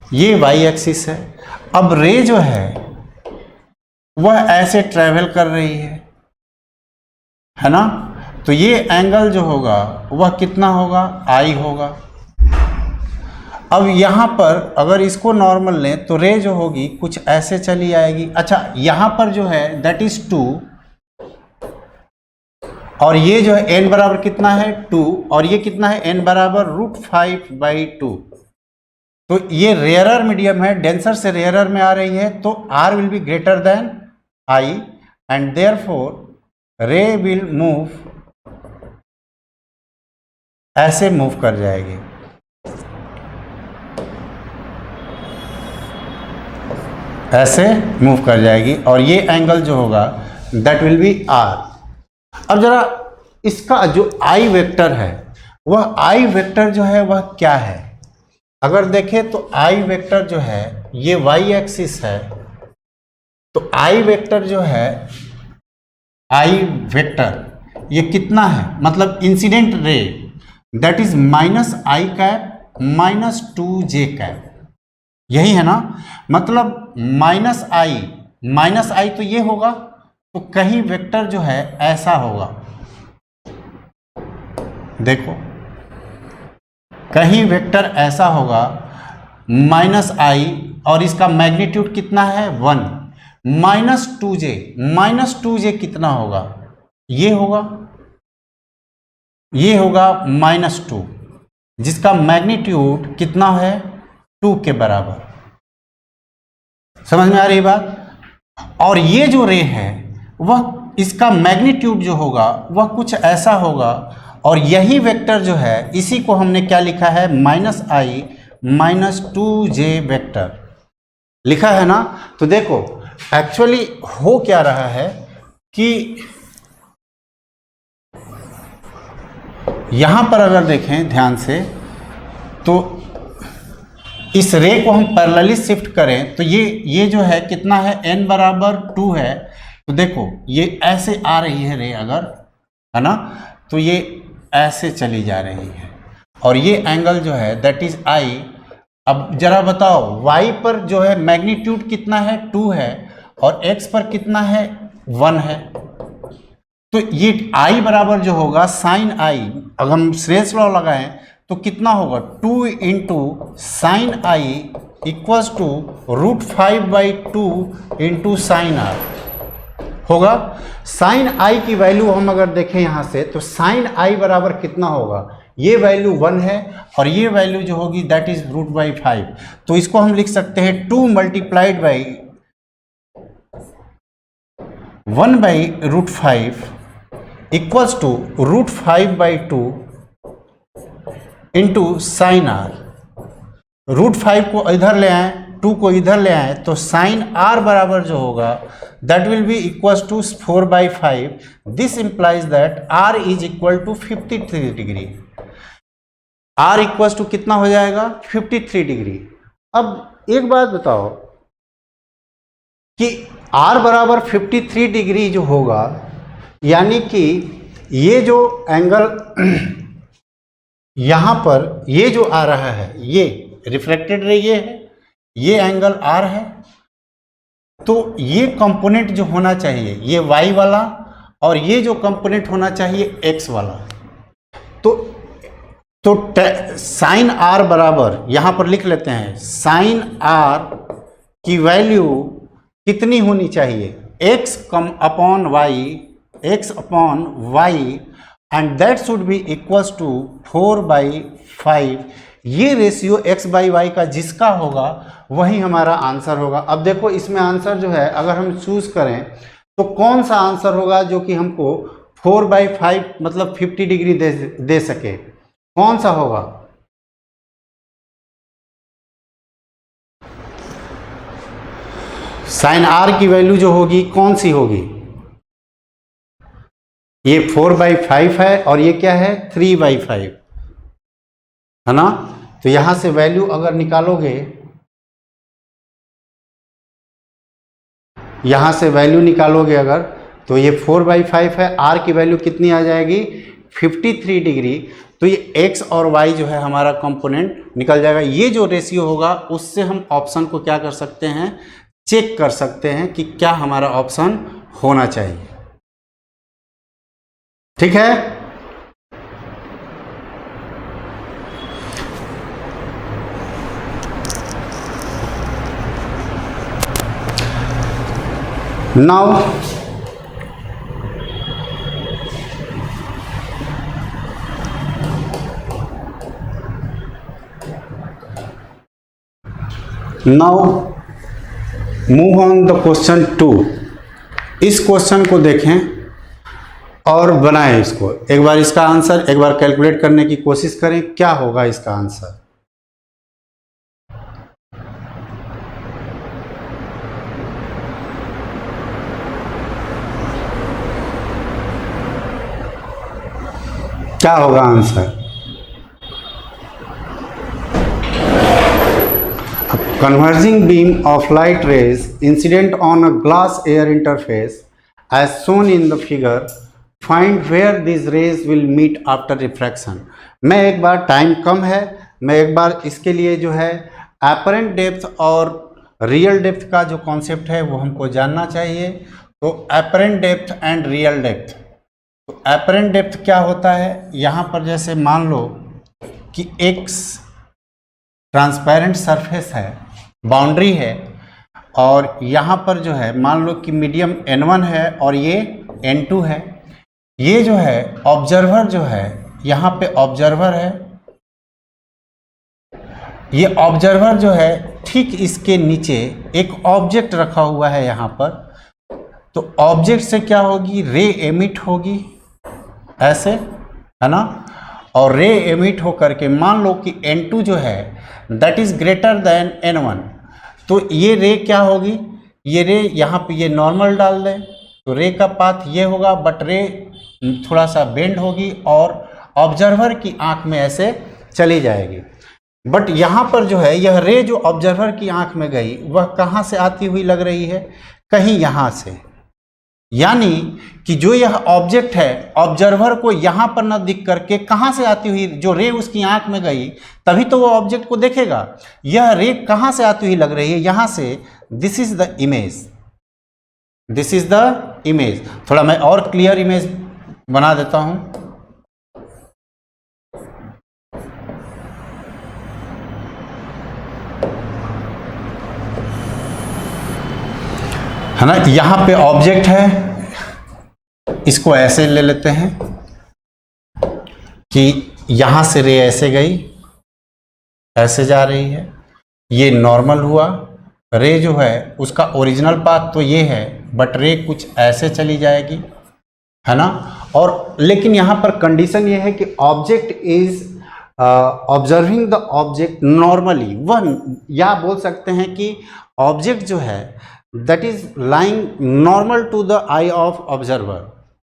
ये Y एक्सिस है। अब रे जो है वह ऐसे ट्रैवल कर रही है ना, तो ये एंगल जो होगा वह कितना होगा I होगा। अब यहाँ पर अगर इसको नॉर्मल लें तो रे जो होगी कुछ ऐसे चली आएगी। अच्छा यहाँ पर जो है दैट इज 2 और ये जो है n बराबर कितना है 2 और ये कितना है n बराबर √5/2। तो ये रेयरर मीडियम है, डेंसर से रेयरर में आ रही है तो R will be greater than I and therefore रे विल मूव ऐसे मूव कर जाएगी। ऐसे मूव कर जाएगी और ये एंगल जो होगा दैट विल बी R। अब जरा इसका जो आई वेक्टर है, वह आई वेक्टर जो है वह क्या है? अगर देखें तो आई वेक्टर जो है ये वाई एक्सिस है, तो आई वेक्टर जो है, आई वेक्टर ये कितना है, मतलब incident ray that is minus I cap minus 2j cap, यही है ना। मतलब माइनस आई तो ये होगा, तो कहीं वेक्टर जो है ऐसा होगा, देखो कहीं वेक्टर ऐसा होगा माइनस आई, और इसका मैग्नीट्यूड कितना है 1, माइनस टू जे कितना होगा, ये होगा -2, जिसका मैग्नीट्यूड कितना है 2 के बराबर। समझ में आ रही बात? और ये जो रे है वह इसका मैग्नीट्यूड जो होगा वह कुछ ऐसा होगा, और यही वेक्टर जो है इसी को हमने क्या लिखा है, -i -2j वेक्टर लिखा है ना। तो देखो एक्चुअली हो क्या रहा है कि यहां पर अगर देखें ध्यान से, तो इस रे को हम पैरेलली शिफ्ट करें तो ये जो है कितना है, n बराबर 2 है, तो देखो ये ऐसे आ रही है रे अगर, है ना, तो ये ऐसे चली जा रही है, और ये एंगल जो है दैट इज i। अब जरा बताओ y पर जो है मैग्नीट्यूड कितना है 2 है, और x पर कितना है 1 है, तो ये i बराबर जो होगा साइन i, अगर हम श्रेयस लॉ लगाएं तो कितना होगा 2 into sine I equals to √5/2 into sine r होगा। साइन आई की वैल्यू हम अगर देखें यहाँ से, तो साइन आई बराबर कितना होगा, ये वैल्यू 1 है, और ये वैल्यू जो होगी दैट इज √5, तो इसको हम लिख सकते हैं 2 multiplied by 1/√5 equals to √5/2 into sine r। √5 को इधर ले आए, 2 को इधर ले आए, तो साइन r बराबर जो होगा that will be equals to 4/5। This implies that r is equal to 53 degree. r equals to कितना हो जाएगा 53 डिग्री। अब एक बात बताओ कि r बराबर 53 डिग्री जो होगा, यानी कि ये जो एंगल यहाँ पर ये जो आ रहा है, ये रिफ्लेक्टेड रे ये है, ये एंगल r है, तो ये कंपोनेंट जो होना चाहिए ये y वाला, और ये जो कंपोनेंट होना चाहिए x वाला। तो साइन r बराबर यहाँ पर लिख लेते हैं, साइन r की वैल्यू कितनी होनी चाहिए, x upon y and that should be equals to 4/5। ये रेशियो x/y का जिसका होगा वही हमारा आंसर होगा। अब देखो इसमें आंसर जो है अगर हम चूज करें तो कौन सा आंसर होगा जो कि हमको 4/5 मतलब 50 डिग्री दे सके, कौन सा होगा? साइन r की वैल्यू जो होगी कौन सी होगी, ये 4/5 है और ये क्या है 3/5 है ना। तो यहां से वैल्यू अगर निकालोगे, यहां से वैल्यू निकालोगे अगर, तो ये 4/5 है, r की वैल्यू कितनी आ जाएगी 53 डिग्री। तो ये x और y जो है हमारा कंपोनेंट निकल जाएगा। ये जो रेशियो होगा उससे हम ऑप्शन को क्या कर सकते हैं, चेक कर सकते हैं कि क्या हमारा ऑप्शन होना चाहिए। ठीक है, now move on the question 2। इस क्वेश्चन को देखें और बनाएं इसको, एक बार इसका आंसर एक बार कैलकुलेट करने की कोशिश करें, क्या होगा इसका आंसर। क्या होगा answer? Converging beam of light rays incident on a glass air interface as shown in the figure, find where these rays will meet after refraction. मैं एक बार, टाइम कम है, मैं एक बार इसके लिए जो है apparent depth और real depth का जो कॉन्सेप्ट है वो हमको जानना चाहिए। तो apparent depth and real depth, तो apparent depth क्या होता है? यहाँ पर जैसे मान लो कि एक ट्रांसपेरेंट सरफेस है, बाउंड्री है, और यहाँ पर जो है मान लो कि मीडियम N1 है और ये N2 है। ये जो है ऑब्जर्वर जो है, यहाँ पे ऑब्जर्वर है, ये ऑब्जर्वर जो है ठीक इसके नीचे एक ऑब्जेक्ट रखा हुआ है यहाँ पर। तो ऑब्जेक्ट से क्या होगी? रे एमिट होगी, ऐसे है ना, और रे एमिट होकर के मान लो कि N2 जो है that is greater than N1, तो ये रे क्या होगी? ये रे यहाँ पे ये नॉर्मल डाल दें तो रे का पाथ ये होगा, बट रे थोड़ा सा बेंड होगी और ऑब्जर्वर की आंख में ऐसे चली जाएगी। बट यहाँ पर जो है यह रे जो ऑब्जर्वर की आंख में गई वह कहाँ से आती हुई लग रही है? कहीं यहाँ से, यानी कि जो यह ऑब्जेक्ट है ऑब्जर्वर को यहाँ पर न दिख करके कहाँ से आती हुई, जो रे उसकी आंख में गई तभी तो वो ऑब्जेक्ट को देखेगा। यह रे कहाँ से आती हुई लग रही है? यहाँ से। This is the image, this is the image. थोड़ा मैं और क्लियर इमेज बना देता हूँ। है ना, यहाँ पे ऑब्जेक्ट है, इसको ऐसे ले लेते हैं कि यहाँ से रे ऐसे गई, ऐसे जा रही है, ये नॉर्मल हुआ। रे जो है उसका ओरिजिनल पाथ तो ये है, बट रे कुछ ऐसे चली जाएगी, है ना। और लेकिन यहाँ पर कंडीशन ये है कि object is observing the object normally, वह या बोल सकते हैं कि ऑब्जेक्ट जो है that is lying normal to the eye of observer,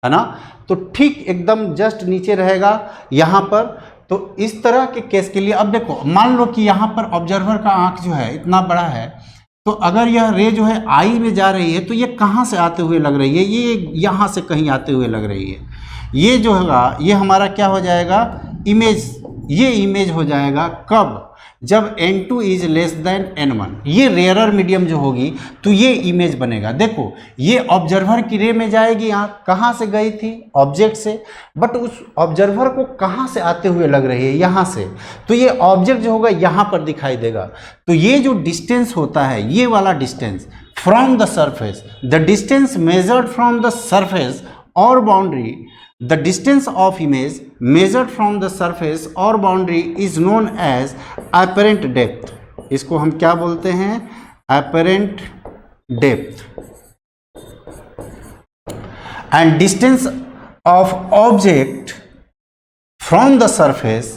है ना। तो ठीक एकदम जस्ट नीचे रहेगा यहाँ पर। तो इस तरह के केस के लिए अब देखो, मान लो कि यहाँ पर ऑब्जर्वर का आंख जो है इतना बड़ा है, तो अगर यह रे जो है आई में जा रही है तो ये कहाँ से आते हुए लग रही है? ये यहाँ से कहीं आते हुए लग रही है। ये जो होगा ये हमारा क्या हो जाएगा? इमेज। ये इमेज हो जाएगा कब? जब N2 is less than N1। ये रेयरर मीडियम जो होगी तो ये इमेज बनेगा। देखो ये ऑब्जर्वर की रे में जाएगी आँख, कहाँ से गई थी? ऑब्जेक्ट से, बट उस ऑब्जर्वर को कहाँ से आते हुए लग रही है? यहाँ से। तो ये ऑब्जेक्ट जो होगा यहाँ पर दिखाई देगा। तो ये जो डिस्टेंस होता है, ये वाला distance from the surface, the distance measured from the surface और boundary, the distance of image measured from the surface or boundary is known as apparent depth। इसको हम क्या बोलते हैं? apparent depth। and distance of object from the surface,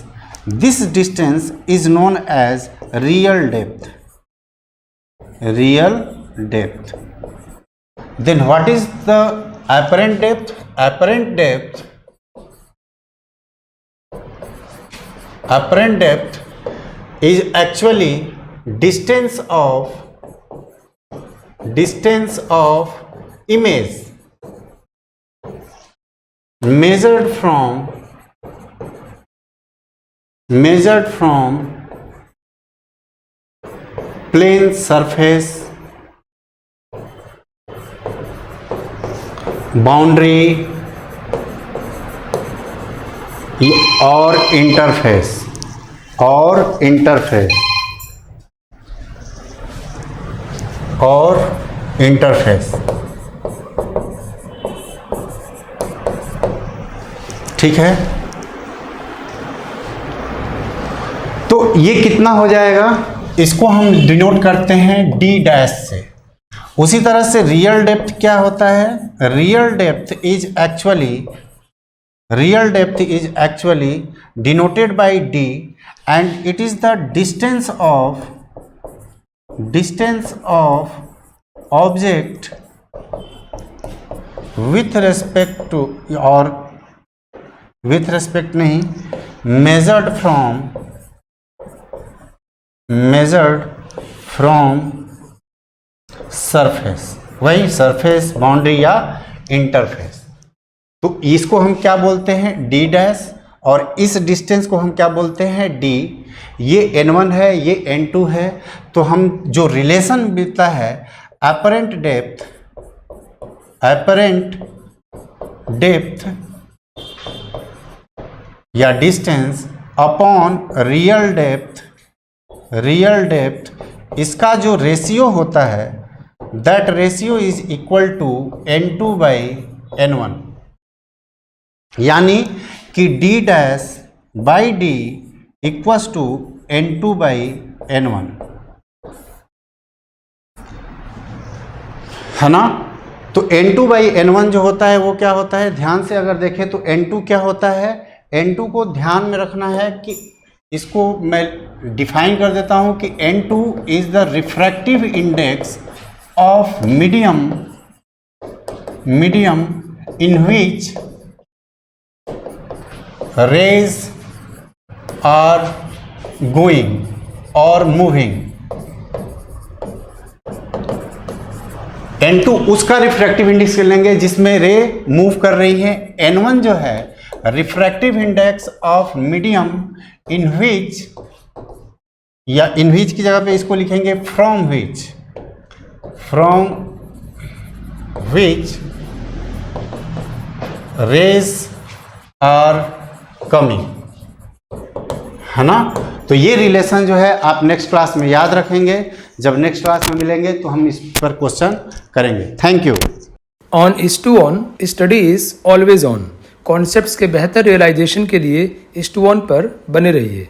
this distance is known as real depth। real depth। then what is the apparent depth? apparent depth is actually distance of image measured from plane surface, boundary और interface ठीक है। तो ये कितना हो जाएगा? इसको हम डिनोट करते हैं D डैश से। उसी तरह से रियल डेप्थ क्या होता है? Real depth is actually denoted by D and it is the distance of object with respect to, और विथ रेस्पेक्ट नहीं, मेजर्ड फ्रॉम सरफेस, वही सरफेस बाउंड्री या इंटरफेस। तो इसको हम क्या बोलते हैं, डी डैश, और इस डिस्टेंस को हम क्या बोलते हैं, डी। ये n1 है, ये n2 है। तो हम जो रिलेशन मिलता है अपरेंट डेप्थ या डिस्टेंस अपॉन रियल डेप्थ, इसका जो रेशियो होता है that ratio is equal to n2/n1, यानी कि d dash by D equals to n2/n1, है ना। तो n2/n1 जो होता है वो क्या होता है, ध्यान से अगर देखें तो n2 क्या होता है, n2 को ध्यान में रखना है कि इसको मैं डिफाइन कर देता हूं कि n2 is the refractive index of medium in which rays are going और मूविंग। n2 उसका रिफ्रैक्टिव इंडेक्स लेंगे जिसमें रे मूव कर रही है। n1 जो है refractive index of medium in which, या इन विच की जगह पे इसको लिखेंगे from which rays are coming, है ना। तो ये रिलेशन जो है आप नेक्स्ट क्लास में याद रखेंगे। जब नेक्स्ट क्लास में मिलेंगे तो हम इस पर क्वेश्चन करेंगे। Thank you. On is-to on study is always on. Concepts के बेहतर रियलाइजेशन के लिए इज-टू ऑन पर बने रहिए।